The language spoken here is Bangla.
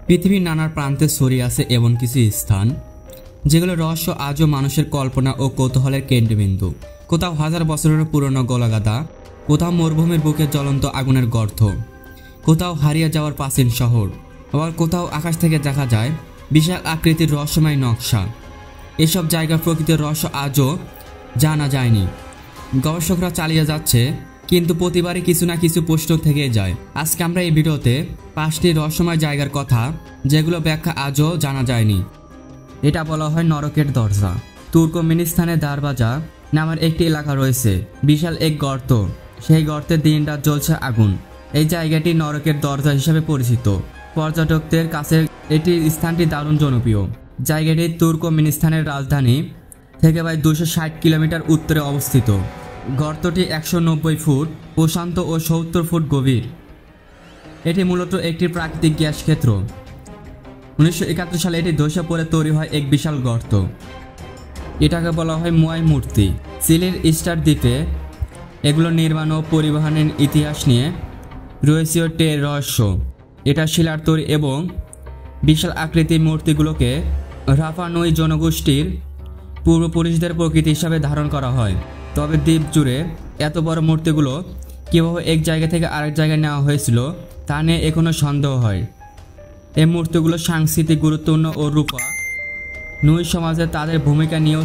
পৃথিবীর নানা প্রান্তে ছড়িয়ে আছে এমন কিছু স্থান যেগুলো রহস্য আজও মানুষের কল্পনা ও কৌতূহলের কেন্দ্রবিন্দু। কোথাও হাজার বছরের পুরনো গোলাগাদা, কোথাও মরুভূমির বুকে জ্বলন্ত আগুনের গর্ত, কোথাও হারিয়ে যাওয়ার প্রাচীন শহর, আবার কোথাও আকাশ থেকে দেখা যায় বিশাল আকৃতির রহস্যময় নকশা। এসব জায়গার প্রকৃতির রহস্য আজও জানা যায়নি। গবেষকরা চালিয়ে যাচ্ছে, কিন্তু প্রতিবারই কিছু না কিছু প্রশ্ন থেকে যায়। আজকে আমরা এই ভিডিওতে 5টি রহস্যময় জায়গার কথা যেগুলো ব্যাখ্যা আজও জানা যায়নি। এটা বলা হয় নরকের দরজা। তুর্কমেনিস্তানের দারবাজা নামের একটি এলাকা রয়েছে, বিশাল এক গর্ত। সেই গর্তে দিনরাত জ্বলছে আগুন। এই জায়গাটি নরকের দরজা হিসেবে পরিচিত। পর্যটকদের কাছে এটি স্থানটি দারুণ জনপ্রিয়। জায়গাটি তুর্কমেনিস্তানের রাজধানী থেকে প্রায় 260 কিলোমিটার উত্তরে অবস্থিত। গর্তটি 190 ফুট প্রশান্ত ও 70 ফুট গভীর। এটি মূলত একটি প্রাকৃতিক গ্যাস ক্ষেত্র। 1971 সালে এটি ধসে পড়ে তৈরি হয় এক বিশাল গর্ত। এটাকে বলা হয় মোয়াই মূর্তি। চিলির ইস্টার দ্বীপে এগুলো নির্মাণ ও পরিবহনের ইতিহাস নিয়ে রয়েছে টের রহস্য। এটা শিলার তৈরি এবং বিশাল আকৃতির মূর্তিগুলোকে রাফা নুই জনগোষ্ঠীর পূর্বপুরুষদের প্রকৃতি হিসাবে ধারণ করা হয়। তবে দ্বীপ জুড়ে এত বড় মূর্তিগুলো কীভাবে এক জায়গা থেকে আরেক জায়গায় নেওয়া হয়েছিল তা নিয়ে এখনও সন্দেহ হয়। এই মূর্তিগুলো সাংস্কৃতিক গুরুত্বপূর্ণ ও রূপা নুই সমাজে তাদের ভূমিকা নিয়েও